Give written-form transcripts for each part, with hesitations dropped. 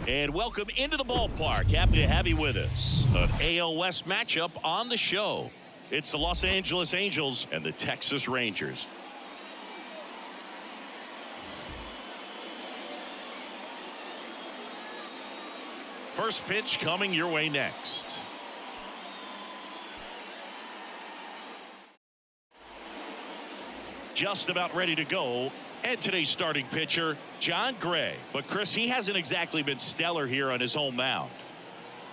And welcome into the ballpark. Happy to have you with us. An AL West matchup on the show. It's the Los Angeles Angels and the Texas Rangers. First pitch coming your way next. Just about ready to go. And today's starting pitcher, John Gray. But Chris, he hasn't exactly been stellar here on his home mound.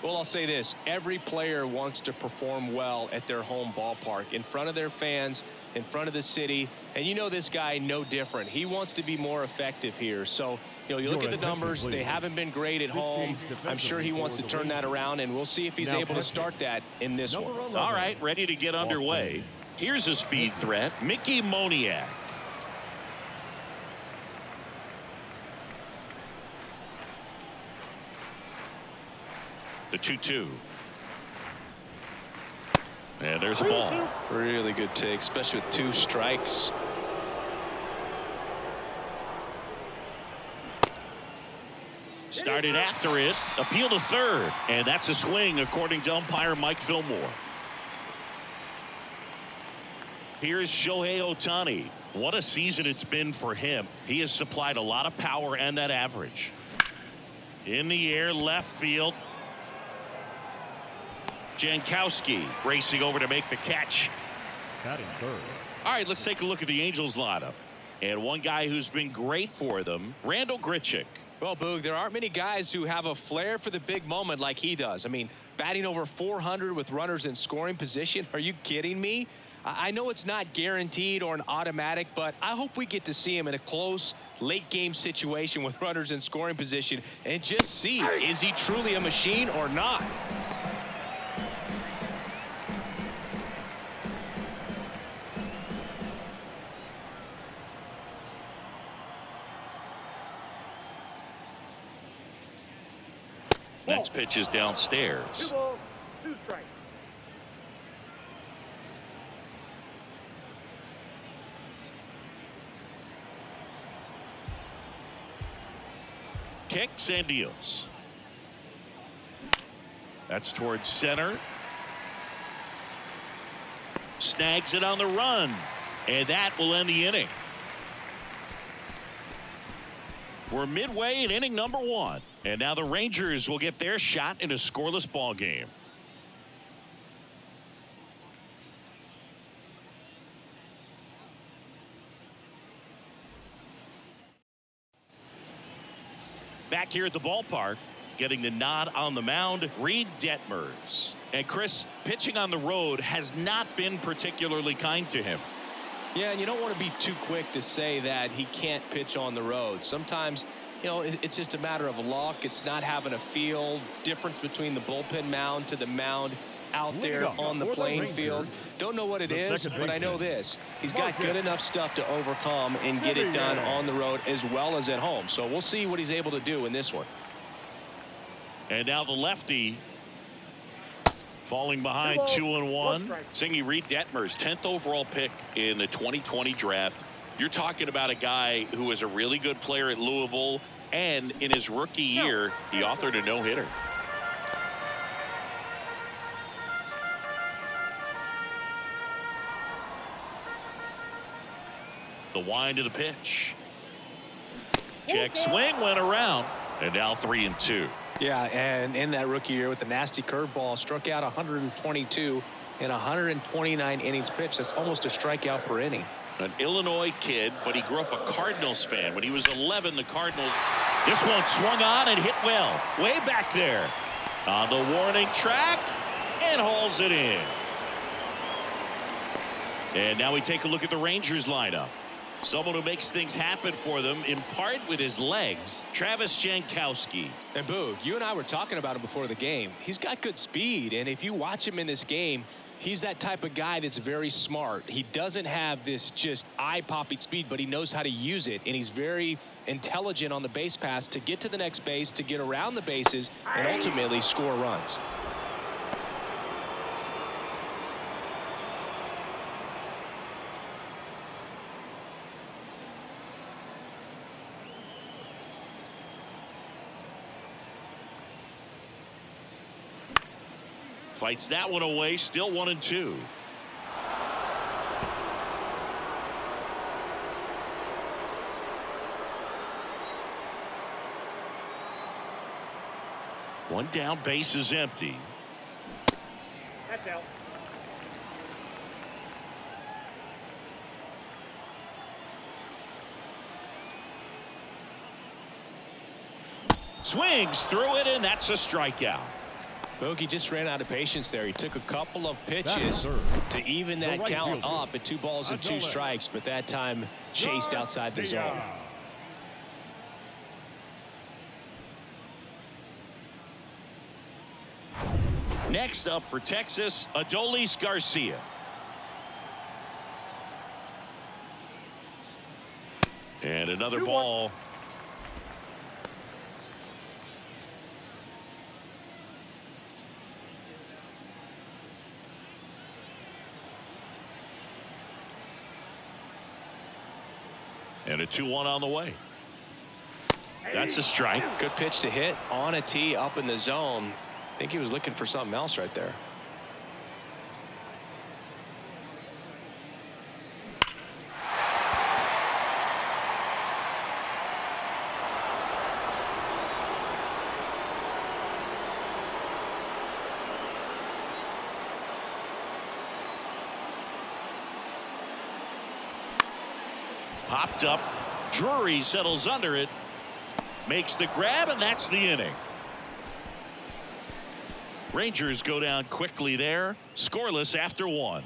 Well, I'll say this. Every player wants to perform well at their home ballpark, in front of their fans, in front of the city. And you know this guy no different. He wants to be more effective here. So, you look at the numbers. They haven't been great at home. I'm sure he wants to turn that around, and we'll see if he's able to start that in this one. All right, ready to get underway. Here's a speed threat, Mickey Moniak. The 2-2. And there's a ball. Really good take, especially with 2 strikes. Started after it. Appeal to third. And that's a swing, according to umpire Mike Fillmore. Here's Shohei Ohtani. What a season it's been for him. He has supplied a lot of power and that average. In the air, left field. Jankowski racing over to make the catch. Batting third. All right, let's take a look at the Angels lineup. And one guy who's been great for them, Randall Grichuk. Well, Boog, there aren't many guys who have a flair for the big moment like he does. I mean, batting over 400 with runners in scoring position. Are you kidding me? I know it's not guaranteed or an automatic, but I hope we get to see him in a close late game situation with runners in scoring position and just see, is he truly a machine or not? Next pitch is downstairs. 2 balls, 2 strikes. Kicks and deals. That's towards center. Snags it on the run. And that will end the inning. We're midway in inning number 1. And now the Rangers will get their shot in a scoreless ball game. Back here at the ballpark, getting the nod on the mound, Reed Detmers. And Chris, pitching on the road has not been particularly kind to him. Yeah, and you don't want to be too quick to say that he can't pitch on the road. Sometimes, it's just a matter of luck. It's not having a feel difference between the bullpen mound to the mound out there on the playing field. Don't know what it is, but I know this. He's got good enough stuff to overcome and get it done on the road as well as at home. So we'll see what he's able to do in this one. And now the lefty falling behind 2-1. Singy, Reed Detmers, 10th overall pick in the 2020 draft. You're talking about a guy who was a really good player at Louisville, and in his rookie year, he authored a no-hitter. The wind of the pitch. Check swing, went around, and now 3-2. Yeah, and in that rookie year with the nasty curveball, struck out 122 in 129 innings pitched. That's almost a strikeout per inning. An Illinois kid, but he grew up a Cardinals fan. When he was 11, the Cardinals, this one swung on and hit well. Way back there on the warning track and hauls it in. And now we take a look at the Rangers lineup. Someone who makes things happen for them, in part with his legs, Travis Jankowski. And Boog, you and I were talking about him before the game. He's got good speed, and if you watch him in this game, he's that type of guy that's very smart. He doesn't have this just eye-popping speed, but he knows how to use it, and he's very intelligent on the base pass to get to the next base, to get around the bases, and ultimately score runs. Fights that one away. Still 1-2. One down, base is empty. That's out. Swings through it, and that's a strikeout. Bogey just ran out of patience there. He took a couple of pitches to even that right count fielder. up at 2 balls and 2 strikes, but that time chased outside the zone. Next up for Texas, Adolis Garcia. And another ball. And a 2-1 on the way. That's a strike. Good pitch to hit on a tee up in the zone. I think he was looking for something else right there. Popped up. Drury settles under it. Makes the grab, and that's the inning. Rangers go down quickly there. Scoreless after 1.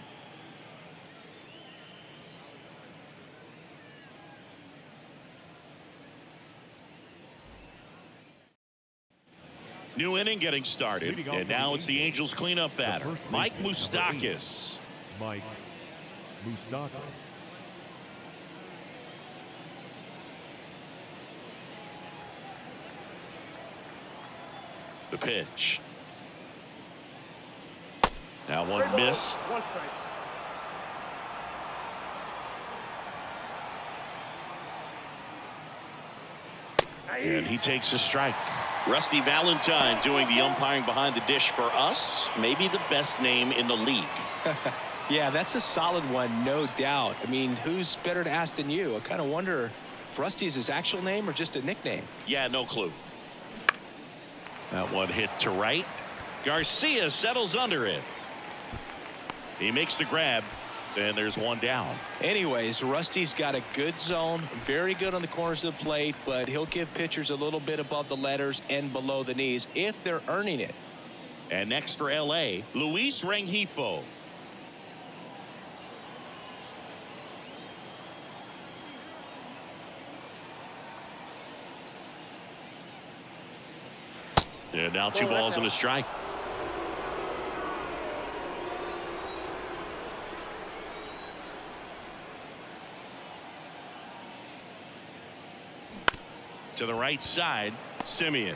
New inning getting started. And now it's the Angels cleanup batter, Mike Moustakas. Mike Moustakas. The pitch. Now one missed. One strike. And he takes a strike. Rusty Valentine doing the umpiring behind the dish for us. Maybe the best name in the league. Yeah, that's a solid one, no doubt. I mean, who's better to ask than you? I kind of wonder if Rusty is his actual name or just a nickname. Yeah, no clue. That one hit to right. Garcia settles under it. He makes the grab, and there's one down. Anyways, Rusty's got a good zone, very good on the corners of the plate, but he'll give pitchers a little bit above the letters and below the knees if they're earning it. And next for L.A., Luis Rengifo. And now 2 balls and a strike. To the right side, Simeon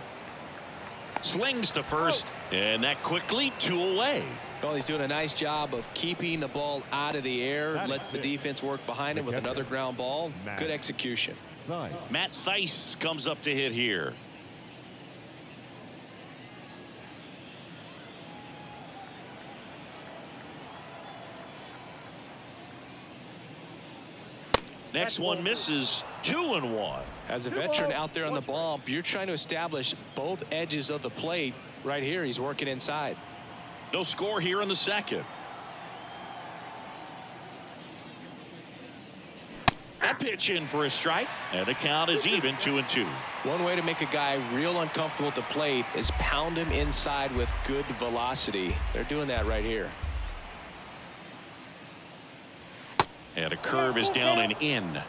slings to first, and that quickly 2 away. Well, he's doing a nice job of keeping the ball out of the air, lets the defense work behind him with another ground ball. Good execution. Matt Thaiss comes up to hit here. Next one misses. 2-1. As a veteran out there on the bump, you're trying to establish both edges of the plate. Right here, he's working inside. No score here in the second. That pitch in for a strike, and the count is even 2-2. One way to make a guy real uncomfortable at the plate is pound him inside with good velocity. They're doing that right here. And a curve is down and in.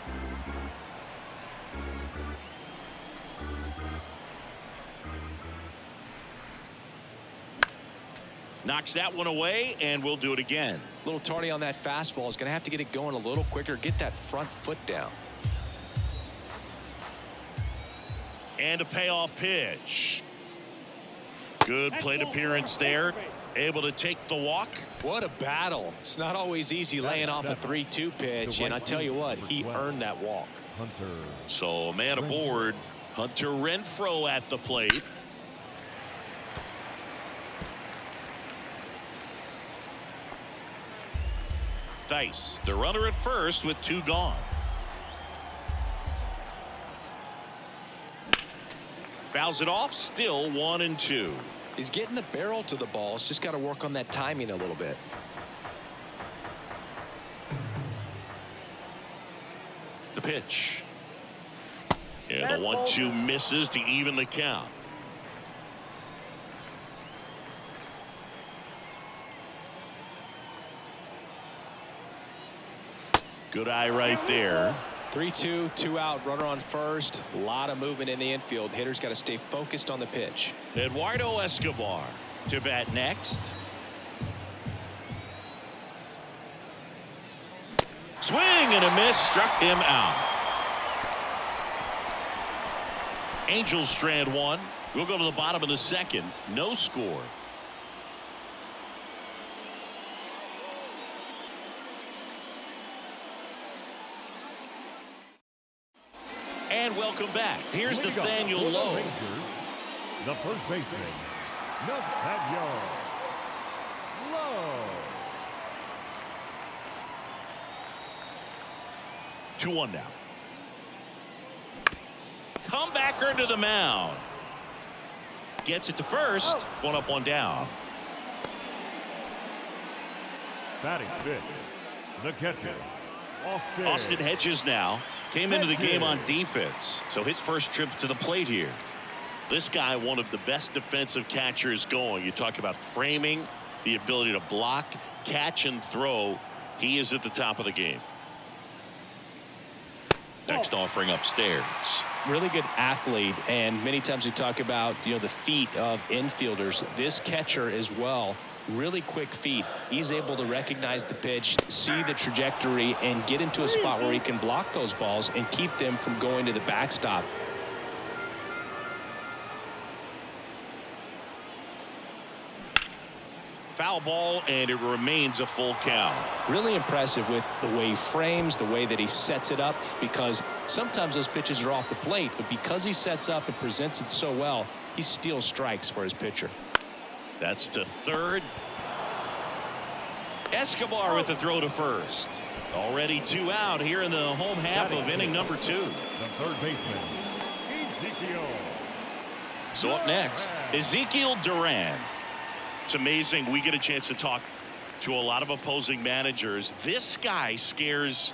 Knocks that one away, and we'll do it again. A little tardy on that fastball. Is going to have to get it going a little quicker. Get that front foot down. And a payoff pitch. Good plate appearance there. Able to take the walk. What a battle. It's not always easy laying off a 3-2 pitch, and I tell you what, he earned that walk. So a man aboard. Hunter Renfroe at the plate. Theis, the runner at first with 2 gone. Fouls it off, still 1-2. He's getting the barrel to the ball. He's just got to work on that timing a little bit. The pitch. And the 1-2 misses to even the count. Good eye right there. 3-2, 2 out, runner on first. A lot of movement in the infield. Hitter's got to stay focused on the pitch. Eduardo Escobar to bat next. Swing and a miss, struck him out. Angels strand 1. We'll go to the bottom of the second. No score. And welcome back. Here's Nathaniel Lowe. The first baseman, Nathaniel Lowe. 2-1 now. Comebacker to the mound. Gets it to first. 1 up, 1 down. Batting fifth, the catcher, Austin Hedges now came into the game on defense, so his first trip to the plate here. This guy, one of the best defensive catchers going. You talk about framing, the ability to block, catch, and throw. He is at the top of the game. Next offering upstairs. Really good athlete, and many times we talk about the feet of infielders. This catcher as well, really quick feet. He's able to recognize the pitch, see the trajectory, and get into a spot where he can block those balls and keep them from going to the backstop. Foul ball, and it remains a full count. Really impressive with the way he frames, the way that he sets it up, because sometimes those pitches are off the plate, but because he sets up and presents it so well, he steals strikes for his pitcher. That's to third. Escobar with the throw to first. Already 2 out here in the home half of inning number 2. The third baseman, Ezekiel. So up next, Ezekiel Duran. It's amazing. We get a chance to talk to a lot of opposing managers. This guy scares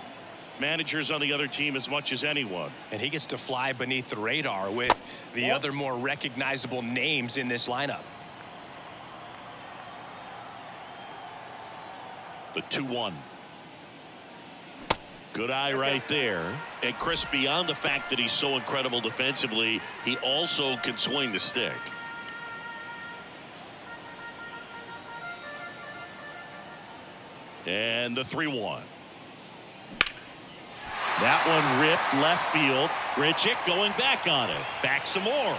managers on the other team as much as anyone. And he gets to fly beneath the radar with the other more recognizable names in this lineup. The 2-1. Good eye right there. And Chris, beyond the fact that he's so incredible defensively, he also can swing the stick. And the 3-1. That one ripped left field. Grichuk going back on it. Back some more.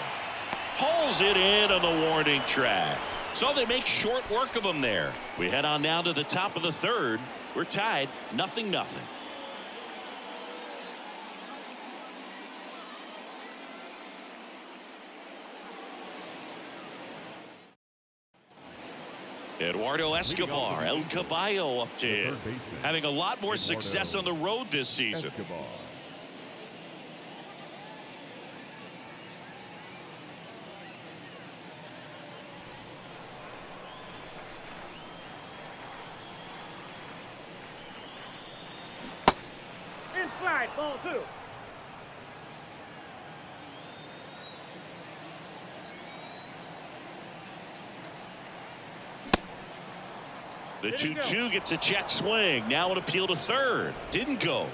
Pulls it in on the warning track. So they make short work of him there. We head on now to the top of the third. We're tied 0-0. Eduardo Escobar, El Caballo up to having a lot more success on the road this season. Escobar. Inside, ball 2. The 2-2 gets a check swing. Now an appeal to third. Didn't go.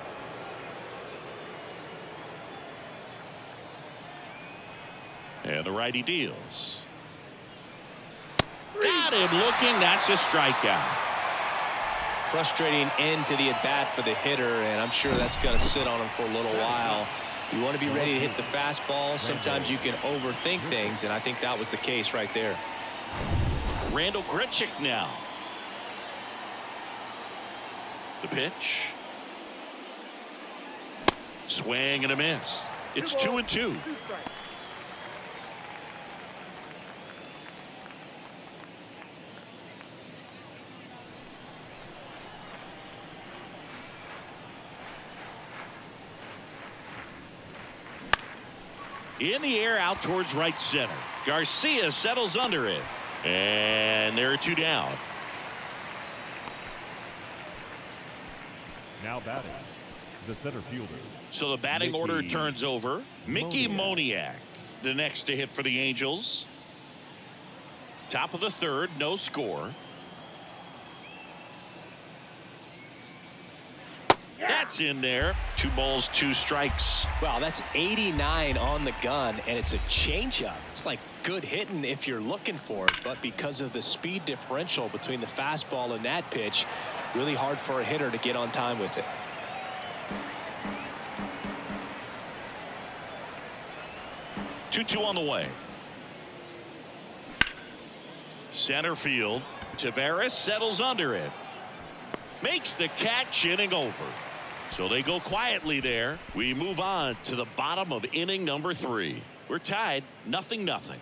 And the righty deals. Got him looking. That's a strikeout. Frustrating end to the at-bat for the hitter, and I'm sure that's going to sit on him for a little while. You want to be ready to hit the fastball. Sometimes you can overthink things, and I think that was the case right there. Randall Grichuk now. The pitch. Swing and a miss. It's 2-2. In the air out towards right center. Garcia settles under it. And there are 2 down. Now batting, the center fielder. So the batting order turns over. Mickey Moniak, the next to hit for the Angels. Top of the 3rd, no score. That's in there. 2 balls, 2 strikes. Wow, that's 89 on the gun, and it's a changeup. It's like good hitting if you're looking for it, but because of the speed differential between the fastball and that pitch, really hard for a hitter to get on time with it. Two on the way. Center field. Taveras settles under it. Makes the catch, inning over. So they go quietly there. We move on to the bottom of inning number 3. We're tied 0-0.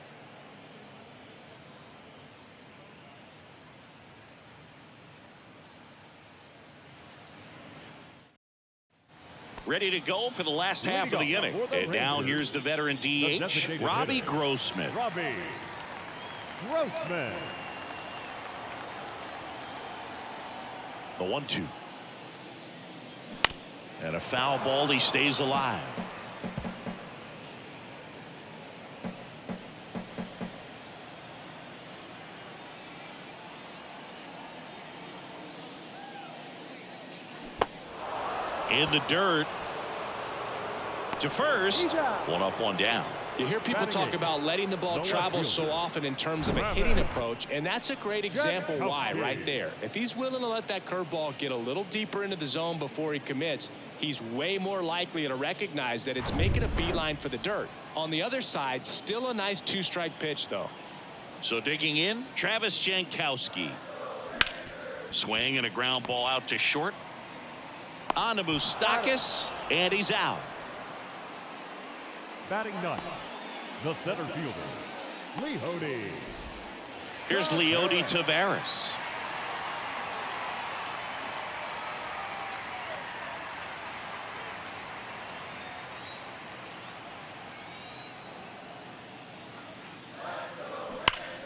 Ready to go for the last half of the inning. And now here's the veteran DH, Robbie Grossman. Robbie Grossman. The 1-2. And a foul ball. He stays alive. In the dirt. To first. 1 up, 1 down. You hear people talk about letting the ball travel so often in terms of a hitting approach, and that's a great example why right there. If he's willing to let that curveball get a little deeper into the zone before he commits, he's way more likely to recognize that it's making a beeline for the dirt. On the other side, still a nice 2-strike pitch, though. So digging in, Travis Jankowski. Swing and a ground ball out to short. On to Moustakas, and he's out. Batting ninth, the center fielder, Leody. Here's Leody Taveras.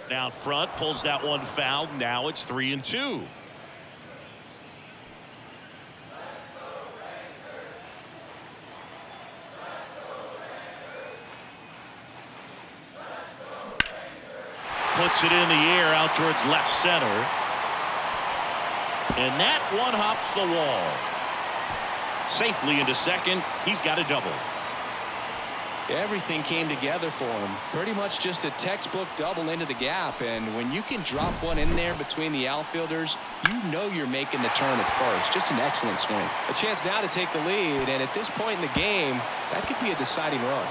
Now front, pulls that one foul. Now it's 3-2. Puts it in the air out towards left center. And that one hops the wall. Safely into second. He's got a double. Everything came together for him. Pretty much just a textbook double into the gap. And when you can drop one in there between the outfielders, you know you're making the turn at first. Just an excellent swing. A chance now to take the lead. And at this point in the game, that could be a deciding run.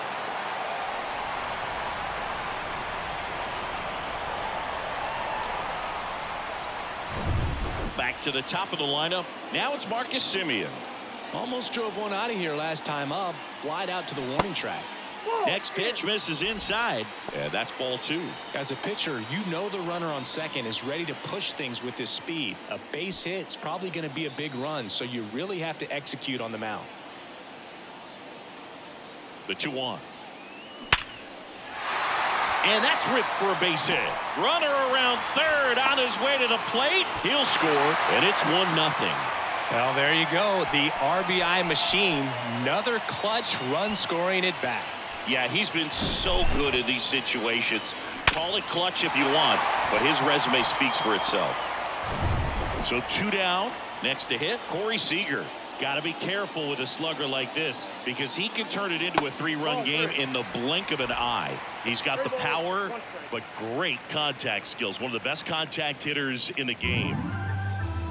Back to the top of the lineup. Now it's Marcus Semien. Almost drove one out of here last time up. Flied out to the warning track. Next pitch misses inside. And that's ball 2. As a pitcher, you know the runner on second is ready to push things with his speed. A base hit's probably going to be a big run, so you really have to execute on the mound. The 2-1. And that's ripped for a base hit. Runner around third on his way to the plate. He'll score, and it's 1-0. Well, there you go. The RBI machine. Another clutch run scoring at bat. Yeah, he's been so good in these situations. Call it clutch if you want, but his resume speaks for itself. So 2 down. Next to hit, Corey Seager. Got to be careful with a slugger like this because he can turn it into a 3-run game in the blink of an eye. He's got the power, but great contact skills. One of the best contact hitters in the game.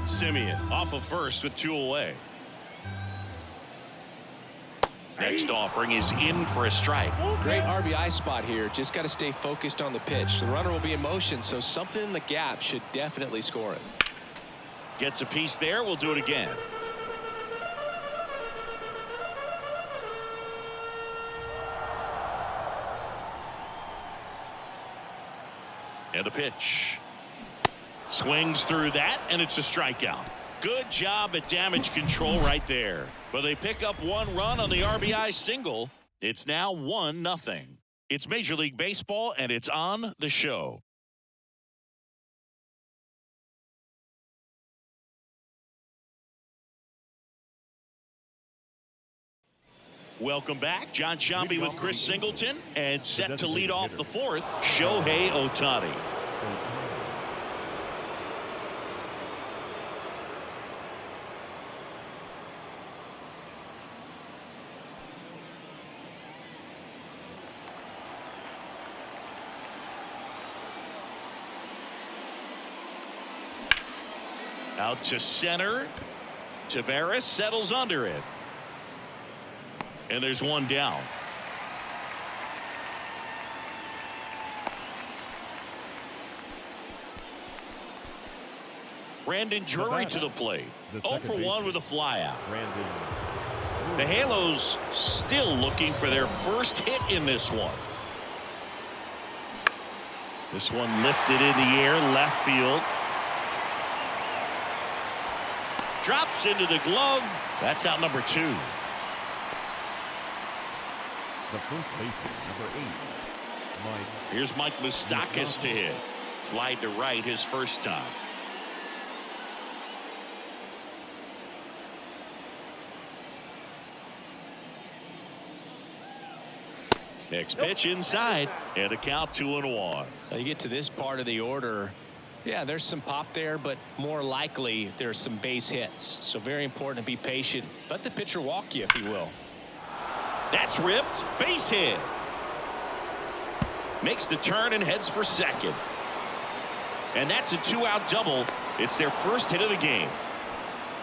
Semien off of first with 2 away. Next offering is in for a strike. Great RBI spot here. Just got to stay focused on the pitch. The runner will be in motion, so something in the gap should definitely score it. Gets a piece there. We'll do it again. And the pitch. Swings through that, and it's a strikeout. Good job at damage control right there. But they pick up 1 run on the RBI single. It's now 1-0. It's Major League Baseball, and it's on the show. Welcome back. John Shambi with Chris Singleton, and set to lead off the fourth, Shohei Ohtani. Out to center. Tavares settles under it. And there's one down. Brandon Drury to the plate. 0 for 1 with a flyout. The Halos still looking for their first hit in this one. This one lifted in the air, left field. Drops into the glove. That's out number 2. The first baseman, number 8, Mike. Here's Mike Moustakas to hit. Flied to right his first time. Next pitch inside, and a count 2-1. Now you get to this part of the order. Yeah, there's some pop there, but more likely there's some base hits. So very important to be patient. Let the pitcher walk you, if he will. That's ripped. Base hit. Makes the turn and heads for second. And that's a 2-out double. It's their first hit of the game.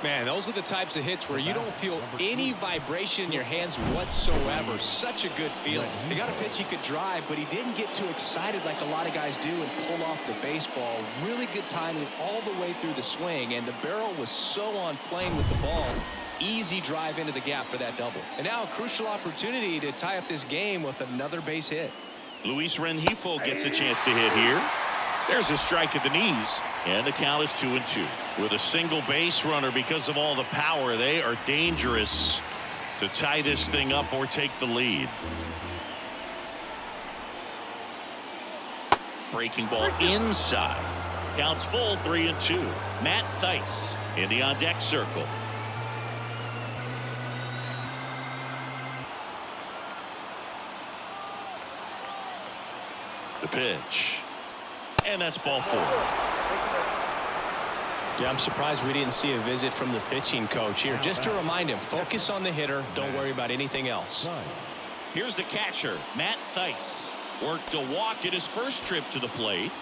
Man, those are the types of hits where you don't feel any vibration in your hands whatsoever. Such a good feeling. He got a pitch he could drive, but he didn't get too excited like a lot of guys do and pull off the baseball. Really good timing all the way through the swing, and the barrel was so on plane with the ball. Easy drive into the gap for that double. And now a crucial opportunity to tie up this game with another base hit. Luis Rengifo gets a chance to hit here. There's a strike at the knees, and the count is 2-2. With a single base runner, because of all the power, they are dangerous to tie this thing up or take the lead. Breaking ball inside. Counts full, 3-2. Matt Thaiss in the on-deck circle. The pitch. And that's ball 4. Yeah, I'm surprised we didn't see a visit from the pitching coach here. Just to remind him, focus on the hitter. Don't worry about anything else. Here's the catcher, Matt Thaiss. Worked a walk at his first trip to the plate.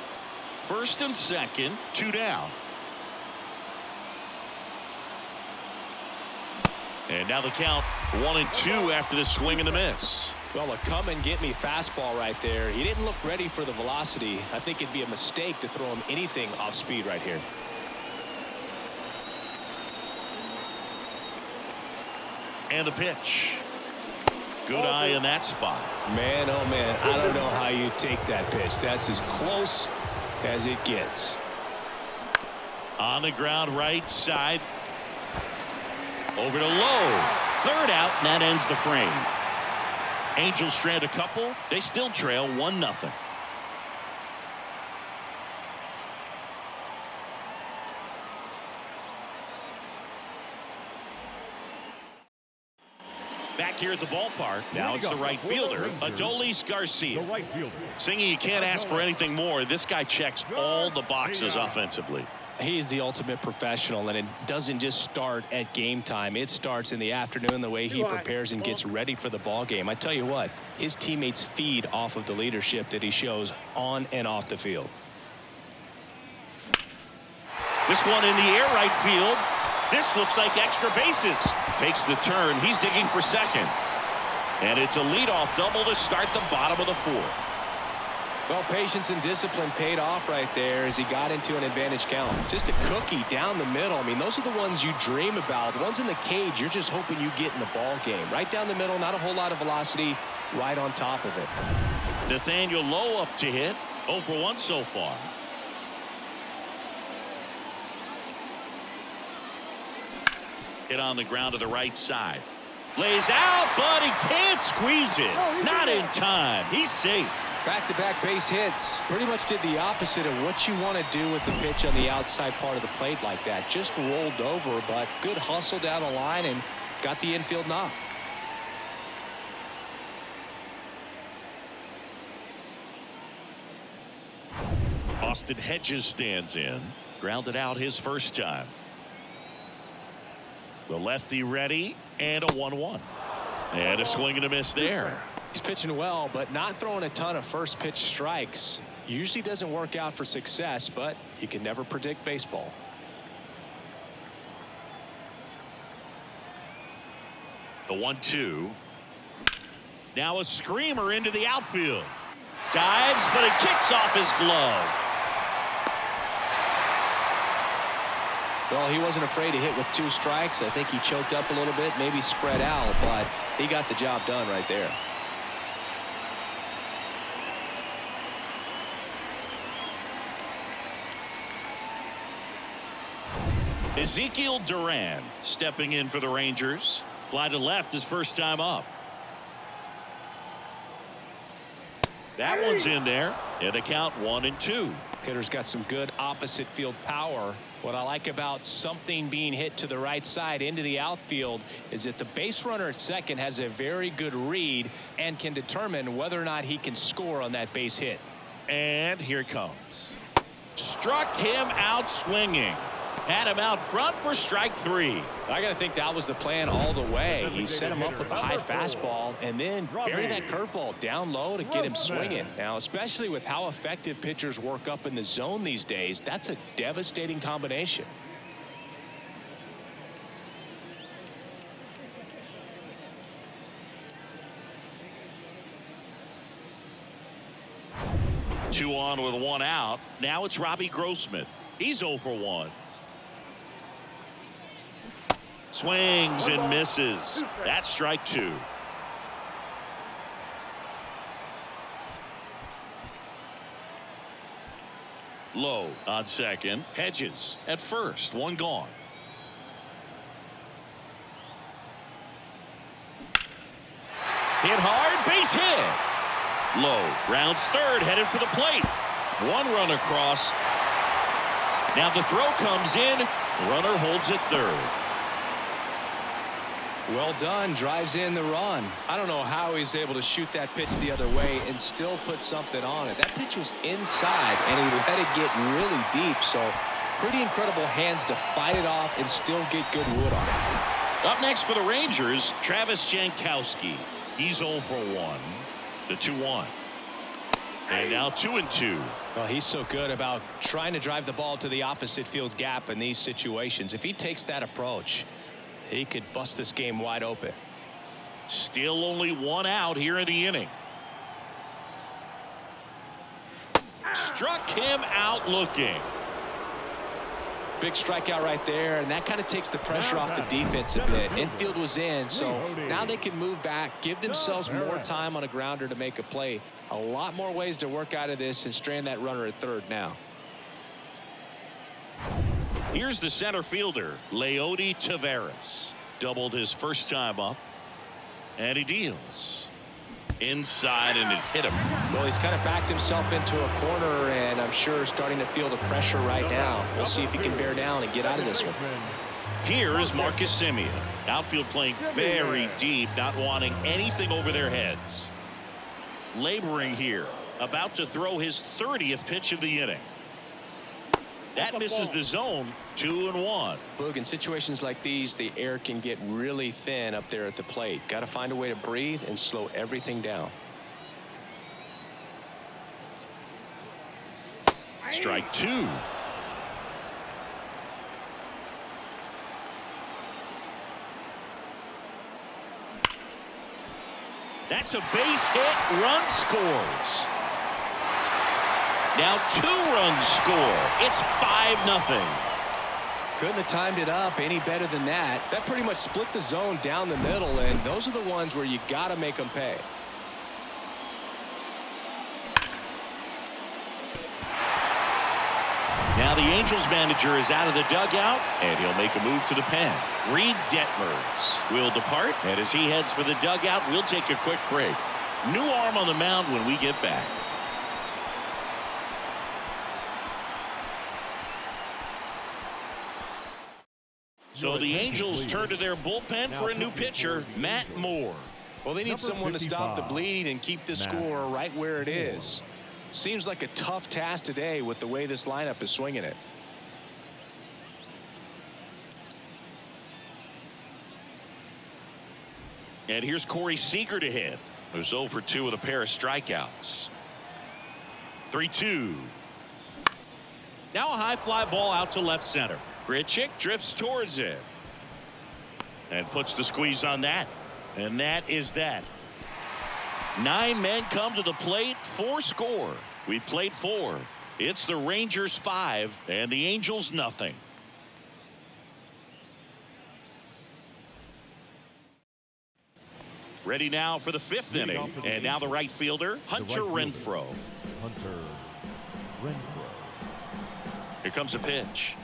First and second, 2 down. And now the count 1-2 after the swing and the miss. Well, a come and get me fastball right there. He didn't look ready for the velocity. I think it'd be a mistake to throw him anything off speed right here. And the pitch. Good eye in that spot. Man, oh man, I don't know how you take that pitch. That's as close as it gets. On the ground, right side. Over to low. Third out, and that ends the frame. Angels strand a couple. They still trail 1-0. Back here at the ballpark. Now it's the right fielder, Adolis Garcia. The right fielder. Singy, you can't ask for anything more. This guy checks all the boxes offensively. He's the ultimate professional, and it doesn't just start at game time. It starts in the afternoon, the way he prepares and gets ready for the ball game. I tell you what, his teammates feed off of the leadership that he shows on and off the field. This one in the air, right field. This looks like extra bases. Takes the turn. He's digging for second. And it's a leadoff double to start the bottom of the 4th. Well, patience and discipline paid off right there as he got into an advantage count. Just a cookie down the middle. I mean, those are the ones you dream about. The ones in the cage, you're just hoping you get in the ball game. Right down the middle, not a whole lot of velocity, right on top of it. Nathaniel Lowe up to hit. 0 for 1 so far. Hit on the ground to the right side. Lays out, but he can't squeeze it. Not in time. He's safe. Back-to-back base hits. Pretty much did the opposite of what you want to do with the pitch on the outside part of the plate like that. Just rolled over, but good hustle down the line and got the infield knock. Austin Hedges stands in. Grounded out his first time. The lefty ready, and a 1-1. And a swing and a miss there. He's pitching well, but not throwing a ton of first pitch strikes. Usually doesn't work out for success, but you can never predict baseball. The 1-2. Now a screamer into the outfield. Dives, but it kicks off his glove. Well, he wasn't afraid to hit with 2 strikes. I think he choked up a little bit, maybe spread out, but he got the job done right there. Ezekiel Duran stepping in for the Rangers. Fly to left his first time up. That one's in there. And a count 1-2. Hitter's got some good opposite field power. What I like about something being hit to the right side into the outfield is that the base runner at second has a very good read and can determine whether or not he can score on that base hit. And here it comes. Struck him out swinging. Had him out front for strike 3. I got to think that was the plan all the way. He set him up with a high fastball and then buried that curveball down low to get him swinging. Now, especially with how effective pitchers work up in the zone these days, that's a devastating combination. Two on with 1 out. Now it's Robbie Grossman. He's 0 for 1. Swings and misses. That's strike 2. Low on second. Hedges at first. 1 gone. Hit hard. Base hit. Low rounds third. Headed for the plate. 1 run across. Now the throw comes in. Runner holds at third. Well done. Drives in the run. I don't know how he's able to shoot that pitch the other way and still put something on it. That pitch was inside and he let it get really deep, so pretty incredible hands to fight it off and still get good wood on it. Up next for the Rangers, Travis Jankowski. He's 0 for 1. The 2-1. And now 2-2. Well, he's so good about trying to drive the ball to the opposite field gap in these situations. If he takes that approach, he could bust this game wide open. Still only 1 out here in the inning. Struck him out looking. Big strikeout right there, and that kind of takes the pressure off the defense a bit. Infield was in, so now they can move back, give themselves more time on a grounder to make a play. A lot more ways to work out of this and strand that runner at third now. Here's the center fielder, Leody Taveras. Doubled his first time up, and he deals. Inside, and it hit him. Well, he's kind of backed himself into a corner, and I'm sure starting to feel the pressure right now. We'll see if he can bear down and get out of this one. Here's Marcus Semien. Outfield playing very deep, not wanting anything over their heads. Laboring here, about to throw his 30th pitch of the inning. That misses the zone. 2-1. Boog, in situations like these, the air can get really thin up there at the plate. Got to find a way to breathe and slow everything down. Strike 2. That's a base hit. Run scores. Now 2 runs score. It's 5-0. Couldn't have timed it up any better than that. That pretty much split the zone down the middle, and those are the ones where you got to make them pay. Now the Angels manager is out of the dugout, and he'll make a move to the pen. Reed Detmers will depart, and as he heads for the dugout, we'll take a quick break. New arm on the mound when we get back. So the Angels turn to their bullpen for a new pitcher, Matt Moore. Well, they need someone to stop the bleeding and keep the score right where it is. Seems like a tough task today with the way this lineup is swinging it. And here's Corey Seager to hit, who's 0 for 2 with a pair of strikeouts. 3-2. Now a high fly ball out to left center. Grichuk drifts towards it and puts the squeeze on that. And that is that. 9 men come to the plate, 4 score. We played 4. It's the Rangers 5 and the Angels nothing. Ready now for the 5th inning. And now the right fielder, Hunter Renfroe. Hunter Renfroe. Here comes a pitch.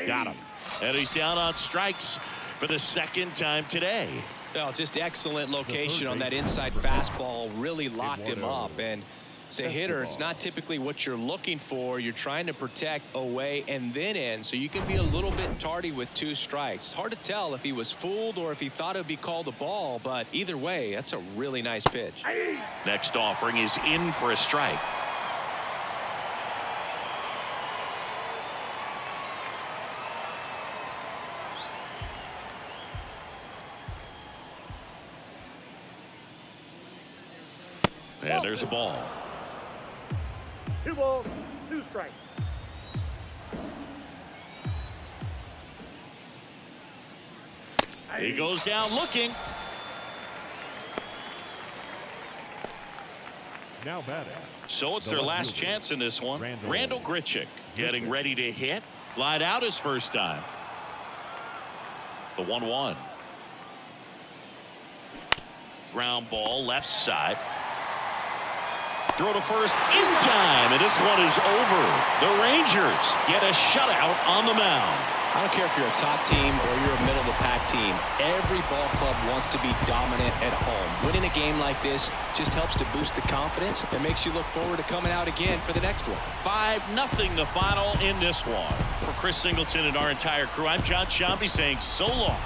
Got him. And he's down on strikes for the 2nd time today. Well, just excellent location on that inside fastball. Really locked him up. And as a hitter, it's not typically what you're looking for. You're trying to protect away and then in, so you can be a little bit tardy with 2 strikes. It's hard to tell if he was fooled or if he thought it would be called a ball, but either way, that's a really nice pitch. Next offering is in for a strike. And there's a ball. 2 balls, 2 strikes. He goes down looking. Now batting. So it's their last chance in this one. Randall Grichuk getting ready to hit. Lied out his first time. The 1-1. Ground ball left side. Throw to first in time, and this one is over. The Rangers get a shutout on the mound. I don't care if you're a top team or you're a middle-of-the-pack team. Every ball club wants to be dominant at home. Winning a game like this just helps to boost the confidence and makes you look forward to coming out again for the next one. 5-0 the final in this one. For Chris Singleton and our entire crew, I'm John Shambi saying so long.